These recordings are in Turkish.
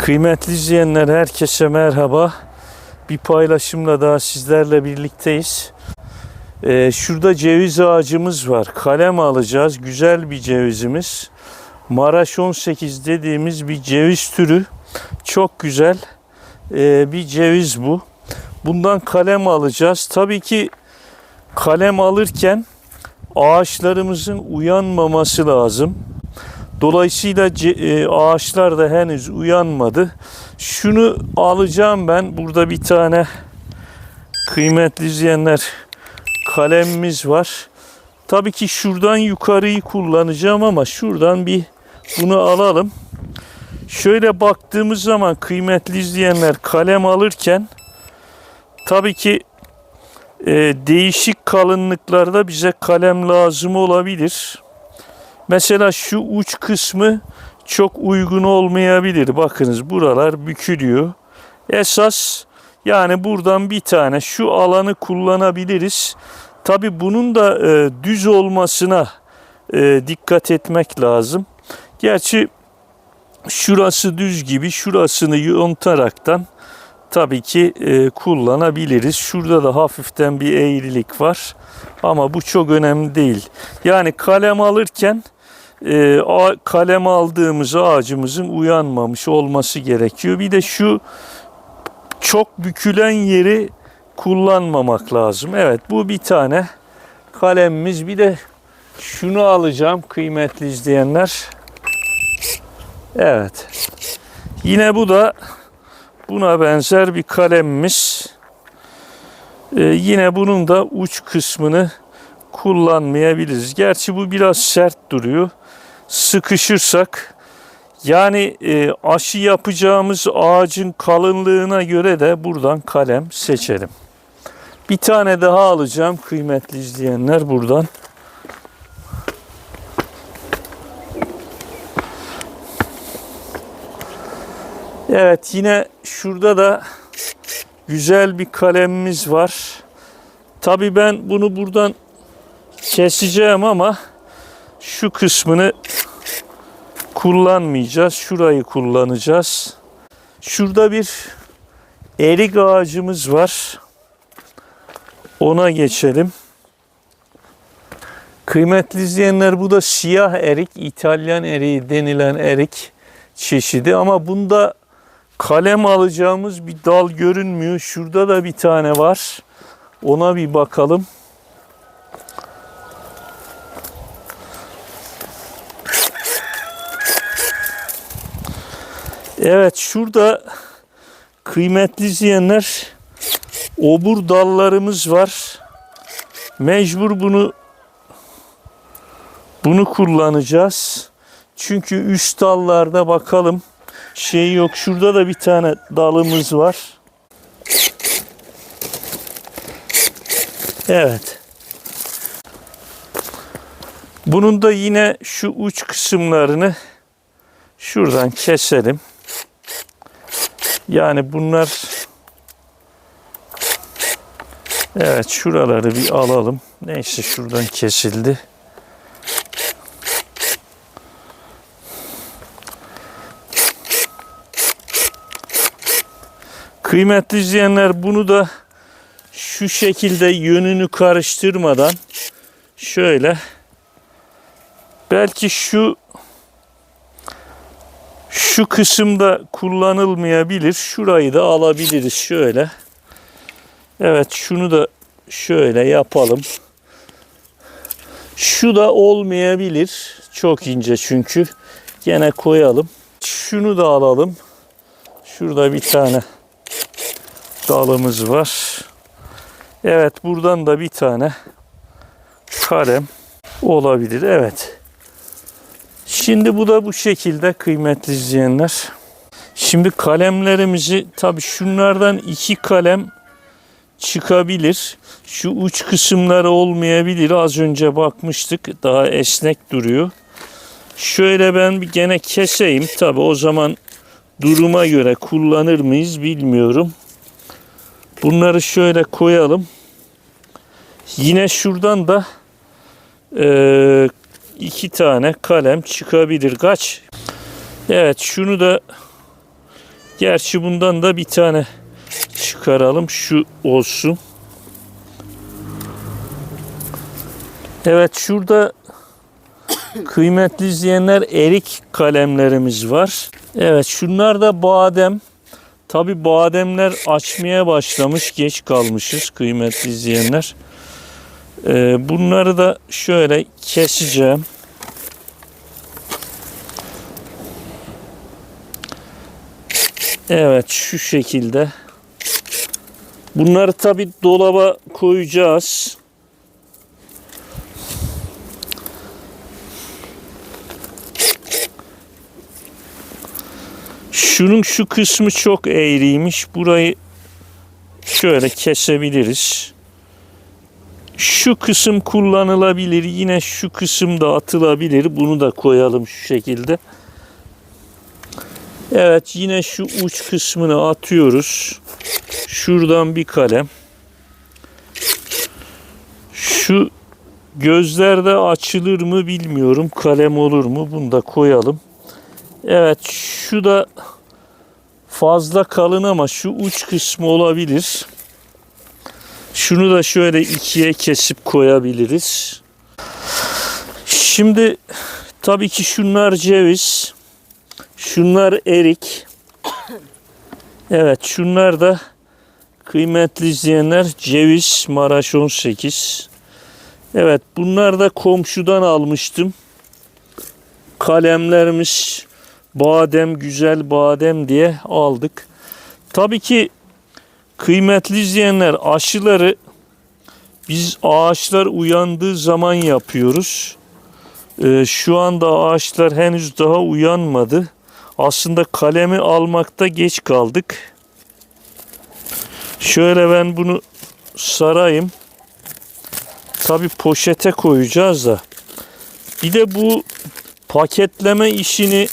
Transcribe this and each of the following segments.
Kıymetli izleyenler, herkese merhaba. Bir paylaşımla daha sizlerle birlikteyiz. Şurada ceviz ağacımız var. Kalem alacağız. Güzel bir cevizimiz. Maraş 18 dediğimiz bir ceviz türü. Çok güzel bir ceviz bu. Bundan kalem alacağız. Tabii ki kalem alırken ağaçlarımızın uyanmaması lazım. Dolayısıyla ağaçlar da henüz uyanmadı. Şunu alacağım ben. Burada bir tane kıymetli izleyenler kalemimiz var. Tabii ki şuradan yukarıyı kullanacağım ama şuradan bir bunu alalım. Şöyle baktığımız zaman kıymetli izleyenler kalem alırken tabii ki değişik kalınlıklarda bize kalem lazım olabilir. Mesela şu uç kısmı çok uygun olmayabilir. Bakınız buralar bükülüyor. Esas yani buradan bir tane şu alanı kullanabiliriz. Tabi bunun da düz olmasına dikkat etmek lazım. Gerçi şurası düz gibi, şurasını yontaraktan tabii ki kullanabiliriz. Şurada da hafiften bir eğrilik var. Ama bu çok önemli değil. Yani kalem alırken kalem aldığımız ağacımızın uyanmamış olması gerekiyor. Bir de şu çok bükülen yeri kullanmamak lazım. Evet, bu bir tane kalemimiz. Bir de şunu alacağım kıymetli izleyenler. Evet. Yine bu da buna benzer bir kalemimiz. Yine bunun da uç kısmını kullanmayabiliriz. Gerçi bu biraz sert duruyor. Sıkışırsak yani aşı yapacağımız ağacın kalınlığına göre de buradan kalem seçelim. Bir tane daha alacağım kıymetli izleyenler buradan. Evet, yine şurada da güzel bir kalemimiz var. Tabii ben bunu buradan keseceğim ama şu kısmını kullanmayacağız. Şurayı kullanacağız. Şurada bir erik ağacımız var. Ona geçelim. Kıymetli izleyenler, bu da siyah erik, İtalyan eriği denilen erik çeşidi ama bunda kalem alacağımız bir dal görünmüyor. Şurada da bir tane var. Ona bir bakalım. Evet, şurada kıymetli izleyenler obur dallarımız var. Mecbur bunu kullanacağız. Çünkü üst dallarda bakalım şey yok. Şurada da bir tane dalımız var. Evet. Bunun da yine şu uç kısımlarını şuradan keselim. Yani bunlar, evet, şuraları bir alalım. Neyse, şuradan kesildi. Kıymetli izleyenler, bunu da şu şekilde yönünü karıştırmadan şöyle, belki şu kısımda kullanılmayabilir. Şurayı da alabiliriz şöyle. Evet, şunu da şöyle yapalım. Şu da olmayabilir. Çok ince çünkü. Gene koyalım. Şunu da alalım. Şurada bir tane dalımız var. Evet, buradan da bir tane kalem olabilir. Evet. Şimdi bu da bu şekilde kıymetli izleyenler. Şimdi kalemlerimizi, tabii şunlardan 2 kalem çıkabilir. Şu uç kısımları olmayabilir. Az önce bakmıştık. Daha esnek duruyor. Şöyle ben bir gene keseyim. Tabii o zaman duruma göre kullanır mıyız bilmiyorum. Bunları şöyle koyalım. Yine şuradan da 2 tane kalem çıkabilir. Kaç? Evet, şunu da Gerçi bundan da bir tane çıkaralım. Şu olsun. Evet, şurada kıymetli izleyenler erik kalemlerimiz var. Evet, şunlar da badem. Tabi bademler açmaya başlamış. Geç kalmışız kıymetli izleyenler. Bunları da şöyle keseceğim. Evet, şu şekilde. Bunları tabi dolaba koyacağız. Şunun şu kısmı çok eğriymiş. Burayı şöyle kesebiliriz. Şu kısım kullanılabilir. Yine şu kısım da atılabilir. Bunu da koyalım şu şekilde. Evet, yine şu uç kısmını atıyoruz. Şuradan bir kalem. Şu gözlerde açılır mı bilmiyorum. Kalem olur mu? Bunu da koyalım. Evet, şu da fazla kalın ama şu uç kısmı olabilir. Şunu da şöyle ikiye kesip koyabiliriz. Şimdi tabii ki şunlar ceviz. Şunlar erik. Evet, şunlar da kıymetli izleyenler ceviz Maraş 18. Evet, bunlar da komşudan almıştım. Kalemlerimiz badem, güzel badem diye aldık. Tabii ki kıymetli izleyenler aşıları biz ağaçlar uyandığı zaman yapıyoruz. Şu anda ağaçlar henüz daha uyanmadı. Aslında kalemi almakta geç kaldık. Şöyle ben bunu sarayım. Tabii poşete koyacağız da. Bir de bu paketleme işini,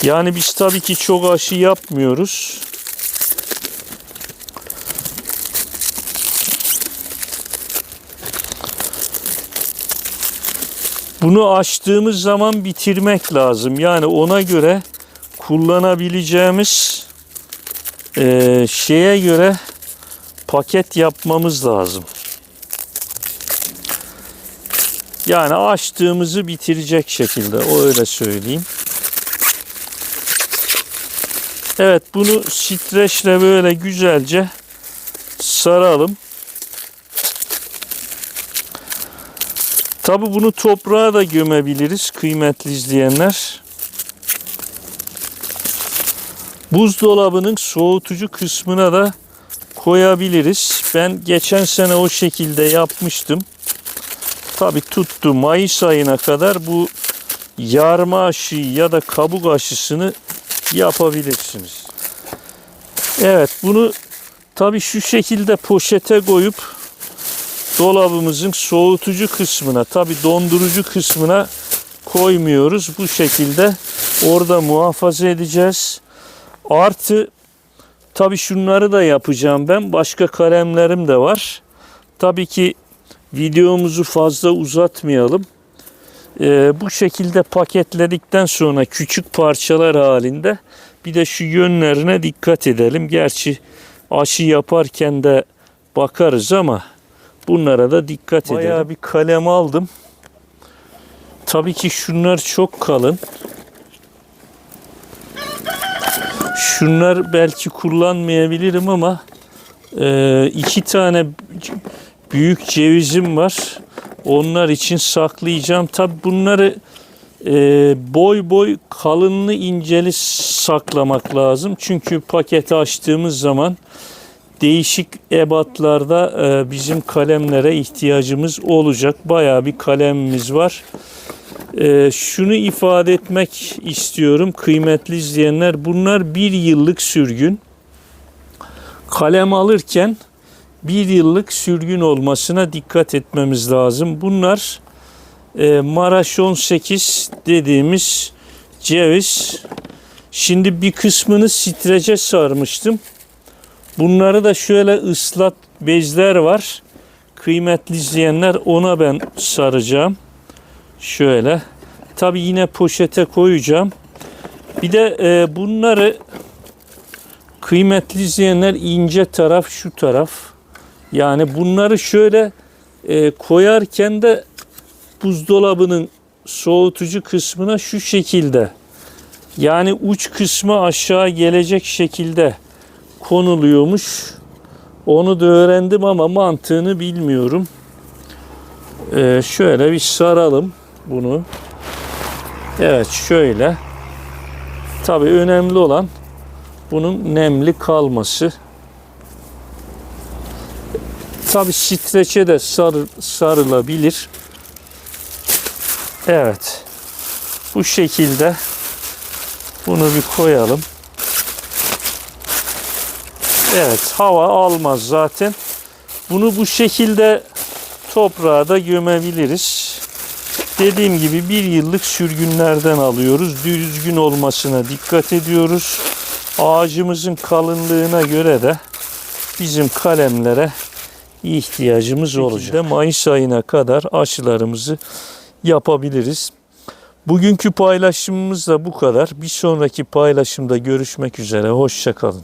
yani biz tabii ki çok aşı yapmıyoruz. Bunu açtığımız zaman bitirmek lazım. Yani ona göre kullanabileceğimiz şeye göre paket yapmamız lazım. Yani açtığımızı bitirecek şekilde, o öyle söyleyeyim. Evet, bunu streçle böyle güzelce saralım. Tabi bunu toprağa da gömebiliriz kıymetli izleyenler. Buzdolabının soğutucu kısmına da koyabiliriz. Ben geçen sene o şekilde yapmıştım. Tabi tuttu. Mayıs ayına kadar bu yarma aşı ya da kabuk aşısını yapabilirsiniz. Evet, bunu tabi şu şekilde poşete koyup dolabımızın soğutucu kısmına, tabi dondurucu kısmına koymuyoruz. Bu şekilde orada muhafaza edeceğiz. Artı tabi şunları da yapacağım ben. Başka kalemlerim de var. Tabii ki videomuzu fazla uzatmayalım. Bu şekilde paketledikten sonra küçük parçalar halinde, bir de şu yönlerine dikkat edelim. Gerçi aşı yaparken de bakarız ama bunlara da dikkat edelim. Bayağı bir kalem aldım. Tabii ki şunlar çok kalın. Şunlar belki kullanmayabilirim ama 2 tane büyük cevizim var. Onlar için saklayacağım. Tabi bunları boy boy, kalınlı inceli saklamak lazım. Çünkü paketi açtığımız zaman değişik ebatlarda bizim kalemlere ihtiyacımız olacak. Bayağı bir kalemimiz var. Şunu ifade etmek istiyorum kıymetli izleyenler. Bunlar 1 yıllık sürgün. Kalem alırken 1 yıllık sürgün olmasına dikkat etmemiz lazım. Bunlar Maraş 18 dediğimiz ceviz. Şimdi bir kısmını strece sarmıştım. Bunları da şöyle ıslat bezler var. Kıymetli izleyenler, ona ben saracağım. Şöyle. Tabi yine poşete koyacağım. Bir de bunları kıymetli izleyenler, ince taraf şu taraf. Yani bunları şöyle koyarken de buzdolabının soğutucu kısmına şu şekilde, yani uç kısmı aşağı gelecek şekilde konuluyormuş. Onu da öğrendim ama mantığını bilmiyorum. Şöyle bir saralım bunu. Evet, şöyle. Tabii önemli olan bunun nemli kalması. Tabii streçe de sarılabilir. Evet. Bu şekilde bunu bir koyalım. Evet, hava almaz zaten. Bunu bu şekilde toprağa da gömebiliriz. Dediğim gibi 1 yıllık sürgünlerden alıyoruz. Düzgün olmasına dikkat ediyoruz. Ağacımızın kalınlığına göre de bizim kalemlere ihtiyacımız olacak. Mayıs ayına kadar aşılarımızı yapabiliriz. Bugünkü paylaşımımız da bu kadar. Bir sonraki paylaşımda görüşmek üzere. Hoşça kalın.